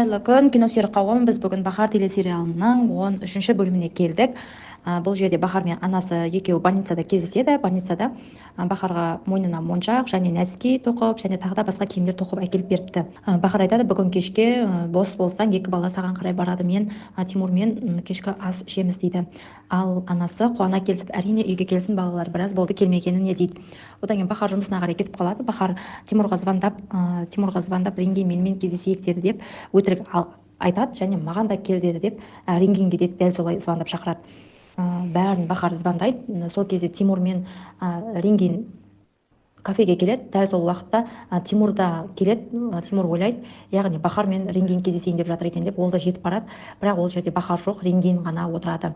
қайырлы күн, киносүйер қауым. Біз бүгін Бахар телесериалының 13-ші бөліміне келдік. Бұл жерде Бахар мен анасы екеуі больницада кездеседі. Больницада Бахарға мойнына моншақ және нәски тоқып, және тағы да басқа киімдер тоқып әкеліп беріпті. Бахар айтады, бүгін кешке бос болсаң, екі бала саған қарай барады, мен Тимурмен кешкі ас ішеміз дейді. Ал анасы қуана келісіп, әрине үйге келсін, балалар біраз болды келмегеніне дейді. Одан кейін Бахар жұмысына қарай кетіп қалады. Бахар Тимурға звондап ренген менімен кездесейік деді деп өтірік айтады, және маған да кел деді деп рентгенге де дәл солай звондап шақырады. Бәрін Бахар звондайды. Сол кезде Тимур мен рентген кафеге келеді. Дәл сол уақытта Тимур да келеді. Тимур ойлайды, яғни Бахар мен рентген кездесейін деп жатыр екен деп, ол да жетіп барады. Бірақ ол жерде Бахар жоқ, рентген ғана отырады.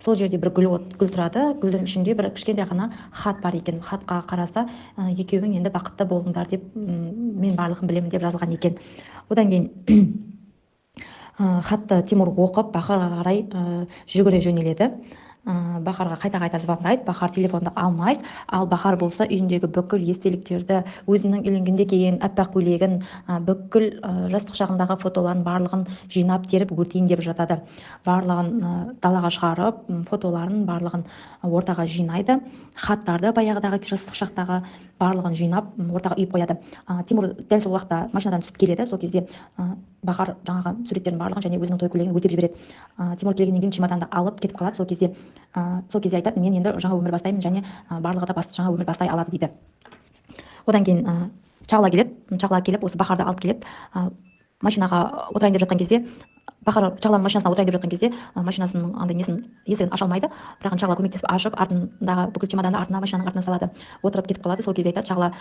Сол жерде бір гүл тұрады. Гүлдің ішінде бір кішкентай ғана хат бар екен. Хатқа қараса, екеуің енді бақытты болыңдар деп, мен барлығын білемін деп жазылған екен. Одан кейін хатты Тимур оқып Бахарға қарай жүгіре жөнеледі. Бахарға қайта звондайды. Бахар телефонды алмайды. Ал Бахар болса үйіндегі бүкіл естеліктерді, өзінің үйленгенде киген аппақ көйлегін, бүкіл жастық шағындағы фотоларын барлығын жинап теріп өртейін деп жатады. Барлығын далаға шығарып, фотоларын барлығын ортаға жинайды. Хаттарды баяғыдағы жастық шақтағы барлығын жинап ортаға үйіп қояды. Тимур дәл сол уақытта машинадан түсіп келеді. Сол кезде Бахар жаңағы суреттерін барлығын және өзінің той көйлегін өртеп жібереді. Тимур келгеннен кейін чемоданды алып кетіп қалады. Сол кезде айтады, мен енді жаңа өмір бастаймын, және барлығы да жаңа өмір бастай алады дейді. Одан кейін Чағла келіп осы Бахарды алып келеді. Машинаға отырайын деп жатқан кезде, Бахар Чағланың машинасына отырайын деп жатқан кезде, машинасының есігін аша алмайды. Бірақ Чағла көмектесіп ашып, артындағы бүкіл чемоданды машинаның артына салады. Отырып кетіп қалады. Сол кезде айтады Чағла,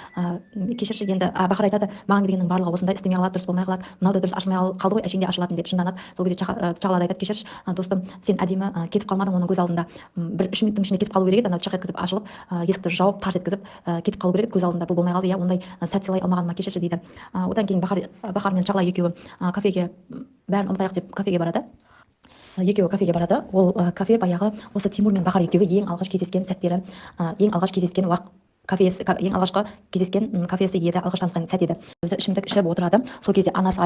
кешірші, енді Бахар айтады, маған келгеннің барлығы осындай істемей қалады, дұрыс болмай қалады. Мынау да дұрыс ашылмай қалды ғой, әшейінде ашылатын деп жынданады. Сол кезде Чағла айтады, кешірші достым, сен әдемі кетіп қалмадың оның көз алдында. Бір 3 минуттың ішінде кетіп қалу керек еді. Анау чық еткізіп ашылып, есікті жауып, тарс еткізіп кетіп қалу керек еді көз алдында. Бұл болмай қалды, ондай сәт сыйлай алмағаныма кешірші дейді. Одан кейін Бахар мен Чағла екеуі кафеге, бәрін ұмытайық деп кафеге барады. Ол кафе баяғы осы Тимур мен Бахар екеуі ең алғаш кездескен сәттері, ең алғашқы кездескен кафесі еді, алғаш танысқан сәт еді. Өзі ішімдік ішіп отырады. Сол кезде анасы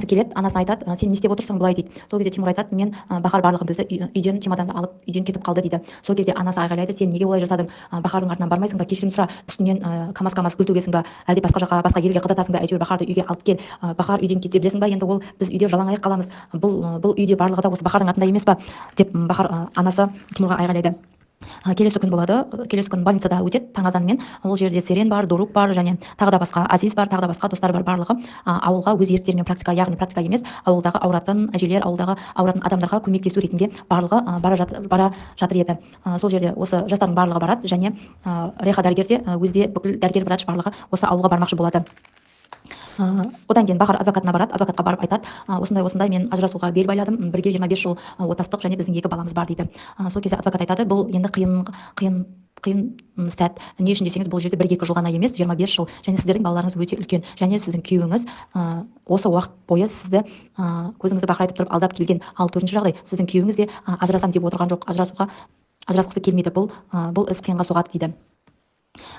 келеді, анасына айтады, сен не істеп отырсың бұлай дейді. Сол кезде Тимур айтады, мен Бахар барлығын білді, үйден чемоданды алып үйден кетіп қалды дейді. Сол кезде анасы айғайлайды, сен неге олай жасадың? Бахардың артынан бармайсың ба? Кешірім сұра, үстінен камаз гүл төгесің ба? Әлде басқа елге қыдатасың ба? Әйтеуір Бахарды үйге алып кел. Бахар үйден кете білесің ба? Енді ол біз үйде жалаң аяқ қаламыз. Бұл үйде барлығы да осы Бахардың атында емес па? Деп Бахар анасы Тимурға айғайлайды. Келесі күн больницада өтеді таң азанымен. Ол жерде Серен бар, Дорук бар, және тағы да басқа Азиз бар, тағы да басқа достар бар. Барлығы ауылға өз еріктерімен практика, яғни практика емес, ауылдағы ауыратын әжелер, ауылдағы ауыратын адамдарға көмектесу ретінде барлығы бара жатыр еді. Сол жерде осы жастардың барлығы барады, және Реха дәрігер де өзде бүкіл дәрігер врач барлығы осы ауылға бармақшы болады. Одан кейін Бахар адвокатына барады. Адвокатқа барып айтады, осындай мен ажырасуға бел байладым, бірге 25 жыл отастық, және біздің 2 баламыз бар дейді. Сол кезде адвокат айтады, бұл енді қиын сәт. Не үшін десеңіз, бұл жерде 1-2 жыл ғана емес, 25 жыл, және сіздердің балаларыңыз өте үлкен, және сіздің күйеуіңіз осы уақыт бойы сізді көзіңізді бақырайтып тұрып алдап келген. Ал төртінші жағдай, сіздің күйеуіңіз де ажырасам деп отырған жоқ, ажырасқысы келмейді. Бұл іс қиынға соғады дейді.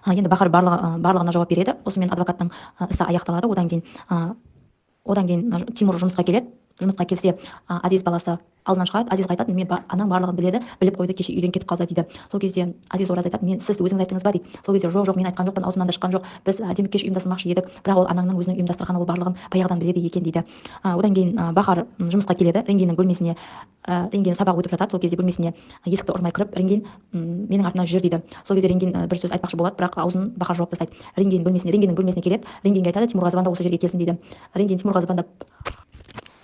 Енді Бахар барлығына жауап береді. Осымен адвокаттың ісі аяқталады. Одан кейін Тимур жұмысқа келеді. Жұмысқа келсе, Азиз баласы алдынан шығады. Азизға айтады, мен анаң барлығын біліп қойды, кеше үйден кетіп қалды дейді. Сол кезде Азиз ораз айтады, сіз өзіңіз айттыңыз ба дейді. Сол кезде жоқ, мен айтқан жоқпын, аузымнан да шыққан жоқ. Біз әдемі кеш ұйымдастырмақшы едік, бірақ ол анаңның өзінің ұйымдастырған, ол барлығын баяғыдан біледі екен дейді. Одан кейін Бахар жұмысқа келеді. Рентгеннің бөлмесіне, рентген сабақ өтіп жатады. Сол кезде бөлмесіне есікті ұрмай кіріп, рентген менің артымнан жүр дейді. Сол кезде рентген бір сөз айтпақшы болады, бірақ аузын Бахар жауып тастайды. Рентгеннің бөлмесіне келеді. Рентгенге айтады, Тимурға звондап осы жерге келсін дейді. Рентген Тимурға звондап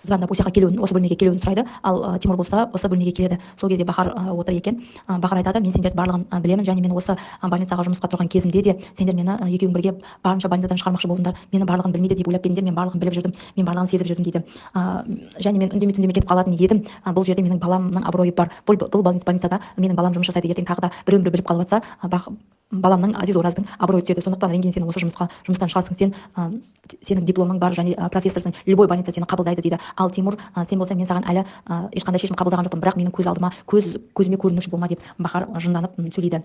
осы бөлмеге келуін сұрайды. Ал Тимур болса осы бөлмеге келеді. Сол кезде Бахар отыр екен. Бахар айтады, мен сендерді барлығын білемін, және мен осы больницаға жұмысқа тұрған кезімде де сендер мені екеуің бірге барынша больницадан шығармақшы болдыңдар. Мені барлығын білмейді деп ойлап келдіңдер, мен барлығын біліп жүрдім, мен барлығын сезіп жүрдім дейді. Және мен үндемей кетіп қалатын едім. Бұл жерде менің баламның абыройы бар. Бұл больницада менің балам жұмыс жасайды. Ертең тағы да біреу біліп қалып жатса, баламның, Азиз Ораздың абыройы түседі. Сондықтан рентген сен осы жұмыстан шығасың, сенің дипломың бар, және профессорсың, любой больница сені қабылдайды дейді. Ал Тимур, сен болсаң, мен саған әлі ешқандай шешім қабылдаған жоқпын, бірақ менің көзіме көрінуші болма деп Бахар жынданып сөйлейді.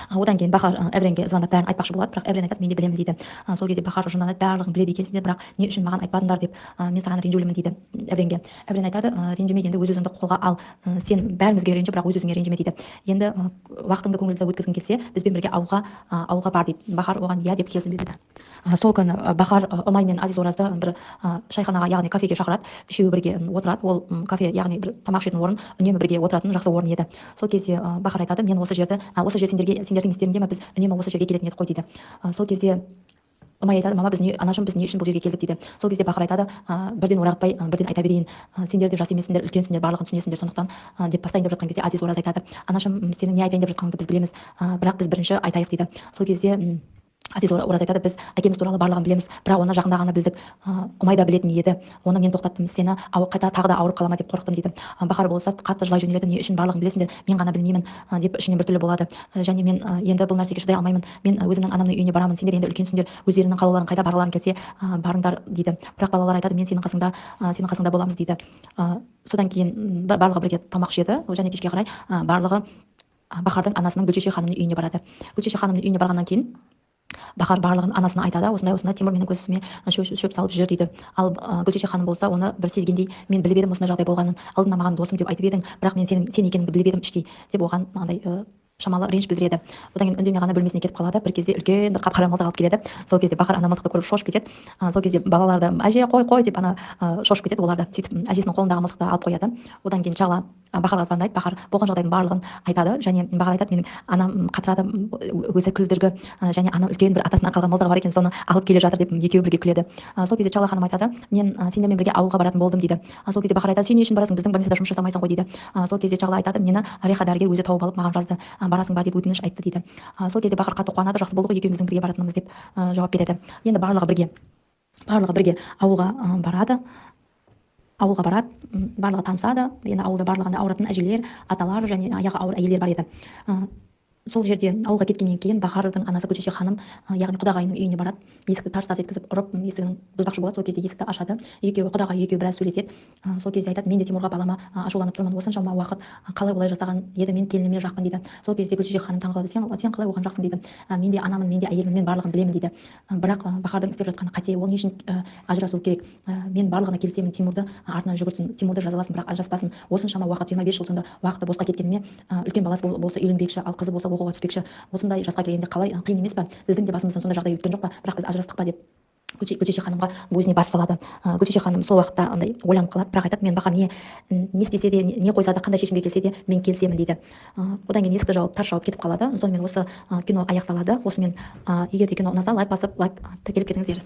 одан кейін бахар эвренге звондап бәрін айтпақшы болады, бірақ эврен айтады мен де білемін дейді. Сол кезде бахар жұрнады барлығын біледі екенсіңдер, бірақ не үшін маған айтпадыңдар деп, мен саған ренжулімін дейді эвренге. Эврен айтады ренжіме, енді өз өзіңді қолға ал, сен бәрімізге ренжі, бірақ өз өзіңе ренжіме дейді. Енді уақытыңды көңілді өткізгің келсе бізбен бірге ауылға бар дейді. Бахар оған иә деп келісім береді. Сол күні бахар Омай мен Азиз Оразды бір шайханаға, яғни кафеге шақырады. Үшеуі бірге отырады. Ол кафе, яғни бір тамақ ішетін орын, үнемі бірге отыратын жақсы орын еді. Сол кезде бахар айтады мен осы жер сендердің естеріңде ме, біз үнемі осы жерге келетін едік қой дейді. Сол кезде Омай айтады мама, анашым біз не үшін бұл жерге келдік дейді. Сол кезде бахар айтады бірден орағытпай бірден айта берейін, сендер де жас емессіңдер, үлкенсіңдер, барлығын түсінесіңдер, сондықтан деп бастайын деп жатқан кезде Азиз Ораз айтады анашым, сенің не айтайын деп жатқаныңды біз білеміз, бірақ біз бірінші айтайық дейді. Сол кезде Азиз Ораз айтады біз әкеміз туралы барлығын білеміз, бірақ оны жақында ғана білдік. Омай да білетін еді, оны мен тоқтаттым, сені қайта тағы да ауырып қалама деп қорықтым дейді. Бахар болса қатты жылай жөнеледі, не үшін барлығын білесіңдер, мен ғана білмеймін деп ішінен біртүрлі болады. Және мен енді бұл нәрсеге шыдай алмаймын, мен өзімнің анамның үйіне барамын, сендер енді үлкенсіңдер, өздеріңнің қалауларың қайда барғыларың келсе барыңдар дейді. Бірақ балалар айтады мен сенің қасыңда боламыз дейді. Содан кейін барлығы бірге тамақ жеді және кешке қарай барлығы бахардың анасының Гүлшеше ханымның үйіне барады. Гүлшеше ханымның үйіне барғаннан кейін бахар барлығын анасына айтады, осындай Тимур менің көзіме шөп салып жүр дейді. Ал Гүлшеше ханым болса оны бір сезгендей, мен біліп едім осындай жағдай болғанын, алдында маған досым деп айтып едің, бірақ мен сен екеніңді біліп едім іштей деп оған андай шамалы реніш білдіреді. Одан кейін үндемей ғана бөлмесіне кетіп қалады. Бір кезде үлкен бір қап-қара мылтық алып келеді. Сол кезде бахар ана мылтықты көріп шошып кетеді. Сол кезде балалар да әже қой деп шошып кетеді. Олар да сөйтіп әжесінің қолындағы мылтықты алып қояды. Одан кейін Чағла бахарға звондайды. Бахар болған жағдайдың барлығын айтады және бахар айтады менің анам қатырады, өзі күлдіргі және анам үлкен бір атасынан қалған мылтығы бар екен, соны алып келе жатыр деп екеуі бірге күледі. Сол кезде Чағла ханым айтады мен сендермен бірге ауылға баратын болдым дейді. Сол кезде бахар айтады сен не үшін барасың, біздің больницада жұмыс жасамайсың ғой дейді. Сол кезде Чағла айтады мені Реха дәрігер өзі тауып алып маған жазды, барасың ба деп өтініш айтты дейді. Сол кезде бахар қатты қуанады, жақсы болды ғой екеуміздің бірге баратынымыз деп жауап береді. Енді барлығы бірге ауылға барады, барлығы танысады. Енді ауылда барлығында ауыратын әжелер, аталар және аяғы ауыр әйелдер бар еді. Сол жерде ауылға кеткеннен кейін бахардың анасы Гүлшеше ханым, яғни құдағайының үйіне барады. Есікті тарс-тарс еткізіп ұрып, есігін бұзбақшы болады. Сол кезде есікті ашады. Құдағай екеуі біраз сөйлеседі. Сол кезде айтады мен де Тимурға балама ашуланып тұрмын, осыншама уақыт қалай олай жасаған еді, мен келініме жақпын дейді. Сол кезде Гүлшеше ханым таңғалады, сен қалай оған жақсың дейді. Мен де анамын, мен де әйелмін, мен барлығын білемін дейді. Бірақ бахардың істеп жатқаны қате, ол не үшін ажырасу керек? Мен барлығына келісемін, Тимурды артынан жүгіртсін, Тимурды жазаласын, бірақ ажыраспасын. Осыншама уақыт, 25 жыл сонда уақыты босқа кеткеніме, үлкен баласы болса үйленбекші, ал қызы болса оқуға түспекші. Осындай жасқа келгенде қалай қиын емес па? Біздің де басымыздан сондай жағдай өткен жоқ па? Бірақ біз ажырастық па деп Гүлшеше ханымға өзіне бас салады. Гүлшеше ханым сол уақытта андай ойланып қалады, бірақ айтады мен бахар не істесе де, не қойса да, қандай шешімге келсе де мен келісемін дейді. Одан кейін есікті тарс жауып кетіп қалады. Сонымен осы кино аяқталады. Осымен егер де кино ұнаса лайк басып, лайк тіркеліп кетіңіздер.